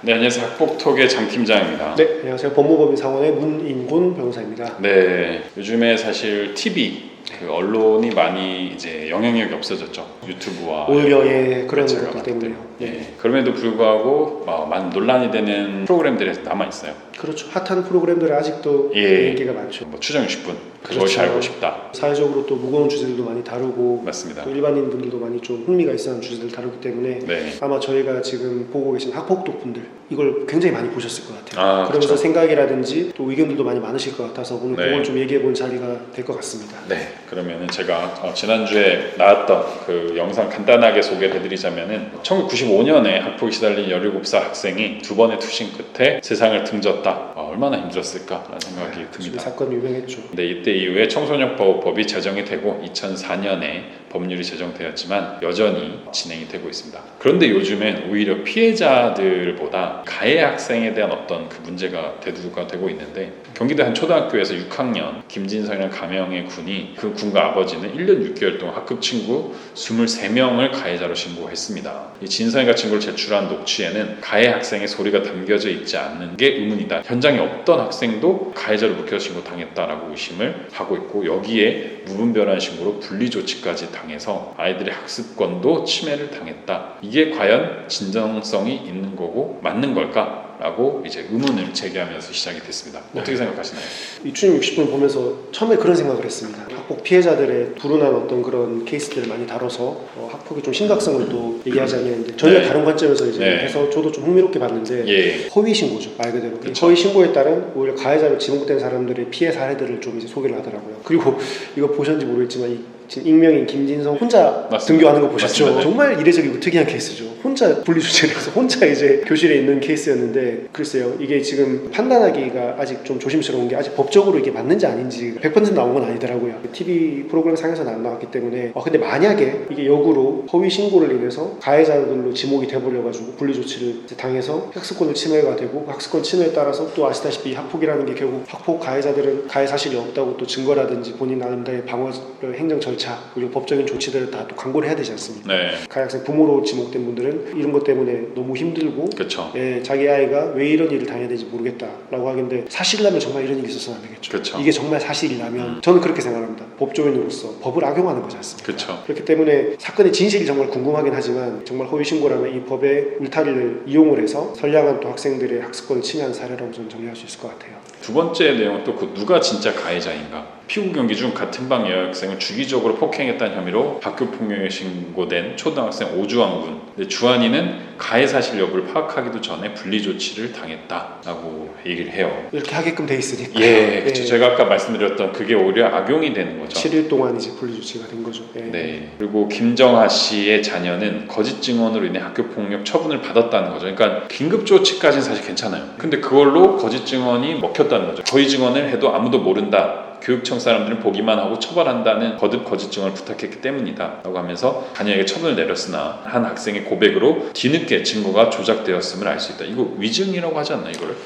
네, 안녕하세요. 학폭톡의 장 팀장입니다. 네, 안녕하세요. 법무법인 상원의 문인곤 변호사입니다. 네, 요즘에 사실 TV, 언론이 많이 이제 영향력이 없어졌죠. 유튜브와 오히려 그런 매체가 것들 많기 때문에요. 예, 그럼에도 불구하고 많은 논란이 되는 프로그램들이 남아 있어요. 그렇죠. 핫한 프로그램들이 아직도 인기가 많죠. 뭐 추정 60분, 그렇죠. 그것이 알고 싶다. 사회적으로 또 무거운 주제들도 많이 다루고 맞습니다. 또 일반인분들도 많이 좀 흥미가 있어하는 주제들을 다루기 때문에 네. 아마 저희가 지금 보고 계신 학폭독 분들 이걸 굉장히 많이 보셨을 것 같아요. 그러면서 그렇죠. 생각이라든지 또 의견들도 많이 많으실 것 같아서 오늘 네. 그걸 좀 얘기해본 자리가 될 것 같습니다. 네, 그러면은 제가 지난주에 나왔던 그 영상 간단하게 소개를 해드리자면은 1995년에 학폭에 시달린 17살 학생이 두 번의 투신 끝에 세상을 등졌다. 얼마나 힘들었을까라는 생각이 듭니다. 사건이 유명했죠. 네, 이때 이후에 청소년법이 제정이 되고 2004년에 법률이 제정되었지만 여전히 진행이 되고 있습니다. 그런데 요즘엔 오히려 피해자들보다 가해 학생에 대한 어떤 그 문제가 대두가 되고 있는데 경기도 한 초등학교에서 6학년 김진성이라는 가명의 군이 그 군과 아버지는 1년 6개월 동안 학급 친구 23명을 가해자로 신고했습니다. 이 진성이가 친구를 제출한 녹취에는 가해 학생의 소리가 담겨져 있지 않는 게 의문이다. 현장에 없던 학생도 가해자로 묵혀서 신고당했다라고 의심을 하고 있고 여기에 무분별한 신고로 분리조치까지 당해서 아이들의 학습권도 침해를 당했다. 이게 과연 진정성이 있는 거고 맞는 걸까? 라고 이제 의문을 제기하면서 시작이 됐습니다. 어떻게 생각하시나요? 이 추정 60분 보면서 처음에 그런 생각을 했습니다. 학폭 피해자들의 불운한 어떤 그런 케이스들을 많이 다뤄서 학폭의 좀 심각성을 또 얘기하자면 이제 전혀 다른 관점에서 이제 해서 저도 좀 흥미롭게 봤는데 허위 신고죠, 말 그대로. 그쵸. 허위 신고에 따른 오히려 가해자로 지목된 사람들의 피해 사례들을 좀 이제 소개를 하더라고요. 그리고 이거 보셨는지 모르겠지만 지금 익명인 김진성 혼자 등교하는 거 보셨죠? 맞습니다. 정말 이례적이고 특이한 케이스죠. 혼자 분리조치를 해서 혼자 이제 교실에 있는 케이스였는데 글쎄요, 이게 지금 판단하기가 아직 좀 조심스러운 게 아직 법적으로 이게 맞는지 아닌지 100% 나온 건 아니더라고요. TV 프로그램 상에서는 안 나왔기 때문에 근데 만약에 이게 역으로 허위 신고를 인해서 가해자들로 지목이 돼버려가지고 분리조치를 당해서 학습권을 침해가 되고 학습권 침해에 따라서 또 아시다시피 학폭이라는 게 결국 학폭 가해자들은 가해 사실이 없다고 또 증거라든지 본인 나름대로의 방어 행정 절차 그리고 법적인 조치들을 다 또 광고를 해야 되지 않습니까? 네. 가해 학생 부모로 지목된 분들은 이런 것 때문에 너무 힘들고 그쵸. 자기 아이가 왜 이런 일을 당해야 되는지 모르겠다라고 하는데 사실이라면 정말 이런 일이 있어서는 안 되겠죠. 그쵸. 이게 정말 사실이라면 저는 그렇게 생각합니다. 법조인으로서 법을 악용하는 거지 않습니까? 그쵸. 그렇기 때문에 사건의 진실이 정말 궁금하긴 하지만 정말 허위 신고라면 이 법의 울타리를 이용을 해서 선량한 또 학생들의 학습권을 침해한 사례라고 저는 정리할 수 있을 것 같아요. 두 번째 내용은 또 그 누가 진짜 가해자인가? 피구 경기 중 같은 방 여학생을 주기적으로 폭행했다는 혐의로 학교 폭력에 신고된 초등학생 오주환 군. 근데 주환이는 가해 사실 여부를 파악하기도 전에 분리 조치를 당했다라고 얘기를 해요. 이렇게 하게끔 돼 있으니까. 그렇죠. 제가 아까 말씀드렸던 그게 오히려 악용이 되는 거죠. 7일 동안 이제 분리 조치가 된 거죠. 네. 그리고 김정하 씨의 자녀는 거짓 증언으로 인해 학교 폭력 처분을 받았다는 거죠. 그러니까 긴급 조치까지는 사실 괜찮아요. 근데 그걸로 거짓 증언이 먹혔다는 거죠. 거짓 증언을 해도 아무도 모른다. 교육청 사람들은 보기만 하고 처벌한다는 거짓 증언을 부탁했기 때문이다 라고 하면서 자녀에게 처분을 내렸으나 한 학생의 고백으로 뒤늦게 증거가 조작되었음을 알 수 있다. 이거 위증이라고 하지 않나 이거를?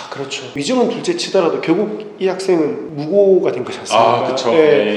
그렇죠. 위증은 둘째 치더라도 결국 이 학생은 무고가 된 거지 않습니까? 그렇죠.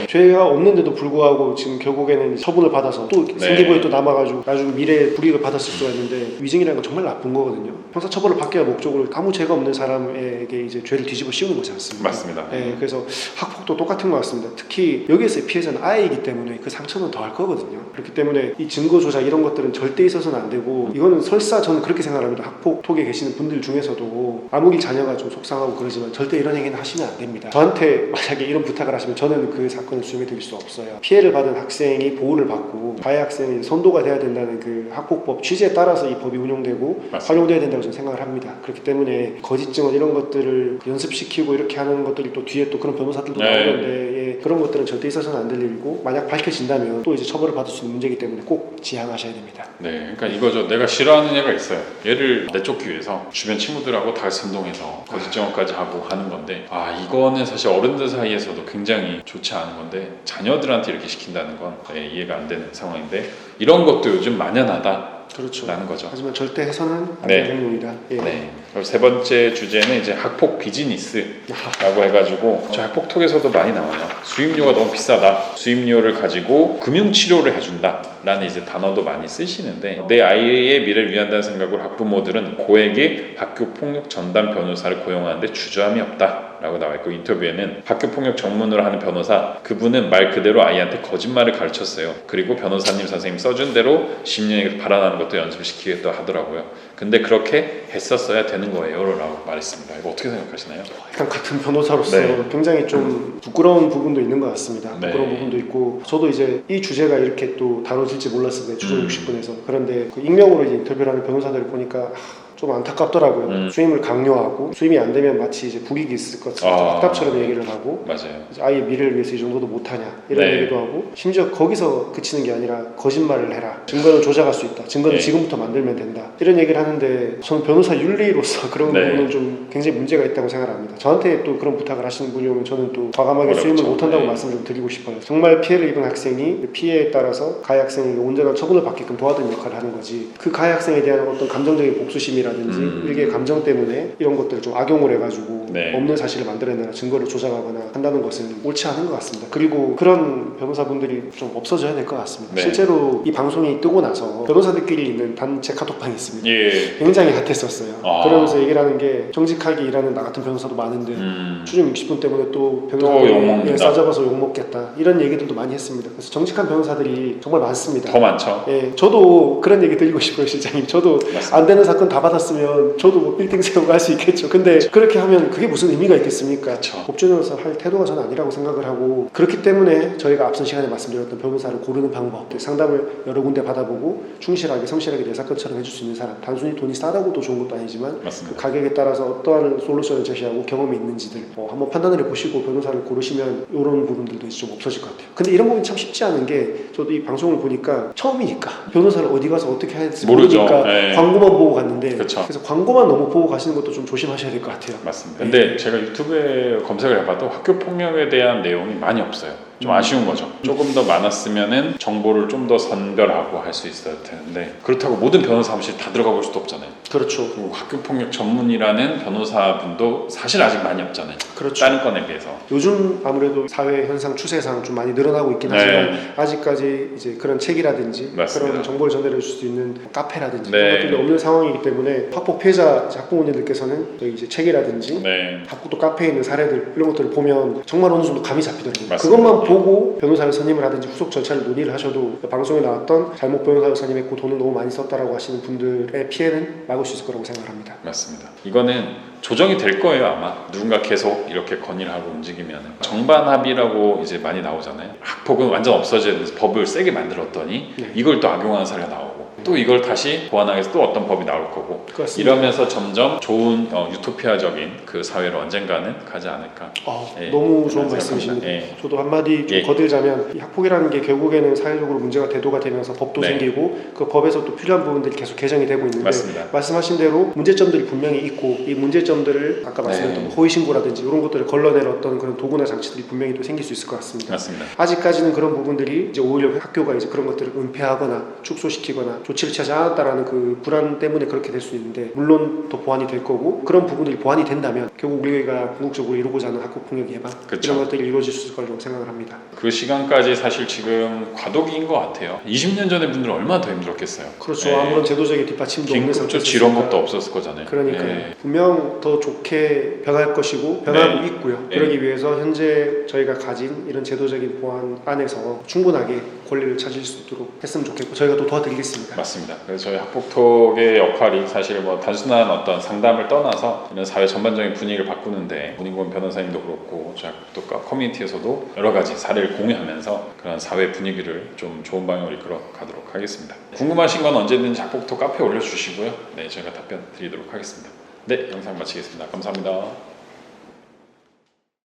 죄가 없는데도 불구하고 지금 결국에는 처분을 받아서 또 생기부에 또 남아가지고 나중에 미래에 불이익을 받았을 수가 있는데 위증이라는 건 정말 나쁜 거거든요. 형사처벌을 받기 위한 목적으로 아무 죄가 없는 사람에게 이제 죄를 뒤집어 씌우는 거지 않습니까? 맞습니다. 그래서 학폭도 똑같은 것 같습니다. 특히 여기에서의 피해자는 아이이기 때문에 그 상처는 더 할 거거든요. 그렇기 때문에 이 증거 조작 이런 것들은 절대 있어서는 안 되고 이거는 설사 저는 그렇게 생각합니다. 학폭톡에 계시는 분들 중에서도 아무리 자녀가 좀 속상하고 그러지만 절대 이런 얘기는 하시면 안 됩니다. 저한테 만약에 이런 부탁을 하시면 저는 그 사건을 수용해 드릴 수 없어요. 피해를 받은 학생이 보호를 받고 가해 학생이 선도가 돼야 된다는 그 학폭법 취지에 따라서 이 법이 운용되고 맞습니다. 활용돼야 된다고 저는 생각을 합니다. 그렇기 때문에 거짓 증언 이런 것들을 연습시키고 이렇게 하는 것들이 또 뒤에 또 그런 변호사들도 나오는데 그런 것들은 절대 있어서는 안 될 일이고 만약 밝혀진다면 또 이제 처벌을 받을 수 있는 문제이기 때문에 꼭 지양하셔야 됩니다. 네, 그러니까 이거죠. 내가 싫어하는 애가 있어요. 얘를 내쫓기 위해서 주변 친구들하고 다 선동해서 거짓 증언까지 하고 하는 건데 이거는 사실 어른들 사이에서도 굉장히 좋지 않은 건데 자녀들한테 이렇게 시킨다는 건 이해가 안 되는 상황인데 이런 것도 요즘 만연하다. 그렇죠. 라는 거죠. 하지만 절대 해서는 안 네. 될 행동이다. 예. 네. 그리고 세 번째 주제는 이제 학폭 비즈니스라고 해가지고 저 학폭톡에서도 많이 나와요. 수임료가 너무 비싸다. 수임료를 가지고 금융 치료를 해준다라는 이제 단어도 많이 쓰시는데 내 아이의 미래를 위한다는 생각으로 학부모들은 고액의 학교 폭력 전담 변호사를 고용하는데 주저함이 없다라고 나와 있고 인터뷰에는 학교 폭력 전문으로 하는 변호사 그분은 말 그대로 아이한테 거짓말을 가르쳤어요. 그리고 변호사님 선생님 써준 대로 10년에 발언하는 것도 연습시키겠다 하더라고요. 근데 그렇게 했었어야 되는 거예요 라고 말했습니다. 이거 어떻게 생각하시나요? 일단 같은 변호사로서 네. 굉장히 좀 부끄러운 부분도 있는 것 같습니다. 네. 부끄러운 부분도 있고 저도 이제 이 주제가 이렇게 또 다뤄질지 몰랐습니다. 주전 60분에서. 그런데 그 익명으로 이제 인터뷰를 하는 변호사들을 보니까 좀 안타깝더라고요. 수임을 강요하고 수임이 안 되면 마치 이제 불이익이 있을 것처럼 악답처럼 얘기를 하고 맞아요. 아이의 미래를 위해서 이 정도도 못하냐 이런 네. 얘기도 하고 심지어 거기서 그치는 게 아니라 거짓말을 해라. 증거는 조작할 수 있다. 증거는 네. 지금부터 만들면 된다. 이런 얘기를 하는데 저는 변호사 윤리로서 그런 네. 부분은 좀 굉장히 문제가 있다고 생각합니다. 저한테 또 그런 부탁을 하시는 분이 오면 저는 또 과감하게 어렵죠. 수임을 못한다고 네. 말씀을 좀 드리고 싶어요. 정말 피해를 입은 학생이 피해에 따라서 가해 학생에게 온전한 처분을 받게끔 도와주는 역할을 하는 거지 그 가해 학생에 대한 어떤 감정적인 복수심이라든지 일개의 감정 때문에 이런 것들을 좀 악용을 해가지고 네. 없는 사실을 만들어내거나 증거를 조작하거나 한다는 것은 옳지 않은 것 같습니다. 그리고 그런 변호사분들이 좀 없어져야 될 것 같습니다. 네. 실제로 이 방송이 뜨고 나서 변호사들끼리 있는 단체 카톡방이 있습니다. 예. 굉장히 핫했었어요. 아. 그러면서 얘기를 하는 게 정직하게 일하는 나 같은 변호사도 많은데 추정 60분 때문에 또 변호사들이 욕먹는다. 싸잡아서 욕먹겠다 이런 얘기들도 많이 했습니다. 그래서 정직한 변호사들이 정말 많습니다. 더 많죠. 예, 저도 그런 얘기 드리고 싶어요, 실장님. 저도 맞습니다. 안 되는 사건 다 받았으면 저도 뭐 빌딩 세우고 할 수 있겠죠. 근데 그렇게 하면 그게 무슨 의미가 있겠습니까? 그쵸. 법조인으로서 할 태도가 저는 아니라고 생각을 하고 그렇기 때문에 저희가 앞선 시간에 말씀드렸던 변호사를 고르는 방법, 상담을 여러 군데 받아보고 충실하게 성실하게 내 사건처럼 해줄 수 있는 사람, 단순히 돈이 싸다고도 좋은 것도 아니지만 맞습니다. 그 가격에 따라서 어떠한 솔루션을 제시하고 경험이 있는지들 한번 판단을 해보시고 변호사를 고르시면 이런 부분들도 이제 좀 없어질 것 같아요. 근데 이런 부분이 참 쉽지 않은 게 저도 이 방송을 보니까 처음이니까 변호사를 어디 가서 어떻게 해야 될지 모르죠. 모르니까 네. 광고만 보고 갔는데 그쵸. 그래서 광고만 너무 보고 가시는 것도 좀 조심하셔야 될 것 같아요. 맞습니다. 근데 제가 유튜브에 검색을 해봐도 학교 폭력에 대한 내용이 많이 없어요. 좀 아쉬운 거죠. 조금 더 많았으면은 정보를 좀 더 선별하고 할 수 있어야 되는데 그렇다고 모든 변호사 사무실 다 들어가 볼 수도 없잖아요. 그렇죠. 그리고 학교 폭력 전문이라는 변호사분도 사실 아직 많이 없잖아요. 그렇죠. 다른 건에 비해서. 요즘 아무래도 사회 현상 추세상 좀 많이 늘어나고 있긴 네. 하지만 아직까지 이제 그런 책이라든지 맞습니다. 그런 정보를 전달해 줄 수 있는 카페라든지 네. 이런 것들이 없는 상황이기 때문에 학폭 피해자 학부모님들께서는 저희 이제 책이라든지 네. 학부도 카페에 있는 사례들 이런 것들을 보면 정말 어느 정도 감이 잡히더라고요. 맞습니다. 그것만 보고 변호사를 선임을 하든지 후속 절차를 논의를 하셔도 방송에 나왔던 잘못 변호사를 선임했고 돈을 너무 많이 썼다라고 하시는 분들의 피해는 막을 수 있을 거라고 생각합니다. 맞습니다. 이거는 조정이 될 거예요 아마. 누군가 계속 이렇게 건의를 하고 움직이면 정반 합의라고 이제 많이 나오잖아요. 학폭은 완전 없어져야 돼서 법을 세게 만들었더니 네. 이걸 또 악용하는 사례가 나오고 또 이걸 다시 보완하기 위해서 또 어떤 법이 나올 거고 그렇습니다. 이러면서 점점 좋은 유토피아적인 그 사회로 언젠가는 가지 않을까. 예, 너무 좋은 그런 말씀이십니다. 생각합니다. 예. 저도 한마디 좀 예. 거들자면 이 학폭이라는 게 결국에는 사회적으로 문제가 대두가 되면서 법도 네. 생기고 그 법에서 또 필요한 부분들이 계속 개정이 되고 있는데 맞습니다. 말씀하신 대로 문제점들이 분명히 있고 이 문제점들을 아까 말씀드렸던 네. 뭐 허위신고라든지 이런 것들을 걸러낼 어떤 그런 도구나 장치들이 분명히 또 생길 수 있을 것 같습니다. 맞습니다. 아직까지는 그런 부분들이 이제 오히려 학교가 이제 그런 것들을 은폐하거나 축소시키거나 조치를 취하지 않았다라는 그 불안 때문에 그렇게 될 수 있는데 물론 더 보완이 될 거고 그런 부분들이 보완이 된다면 결국 우리가 궁극적으로 이루고자 하는 학교폭력 예방 그쵸. 이런 것들이 이루어질 수 있을 거라고 생각을 합니다. 그 시간까지 사실 지금 과도기인 것 같아요. 20년 전에 분들은 얼마나 더 힘들었겠어요. 그렇죠. 예. 아무런 제도적인 뒷받침도 없는 긴급 상태에서 조치 이런 것도 없었을 거잖아요. 그러니까요. 예. 분명 더 좋게 변할 것이고 변하고 네. 있고요. 네. 그러기 위해서 현재 저희가 가진 이런 제도적인 보안 안에서 충분하게 권리를 찾을 수 있도록 했으면 좋겠고 저희가 또 도와드리겠습니다. 맞습니다. 그래서 저희 학폭톡의 역할이 사실 뭐 단순한 어떤 상담을 떠나서 이런 사회 전반적인 분위기를 바꾸는데 문인권 변호사님도 그렇고 저희 학폭톡 커뮤니티에서도 여러 가지 사례를 공유하면서 그런 사회 분위기를 좀 좋은 방향으로 이끌어 가도록 하겠습니다. 궁금하신 건 언제든지 학폭톡 카페에 올려주시고요. 네, 저희가 답변 드리도록 하겠습니다. 네, 영상 마치겠습니다. 감사합니다.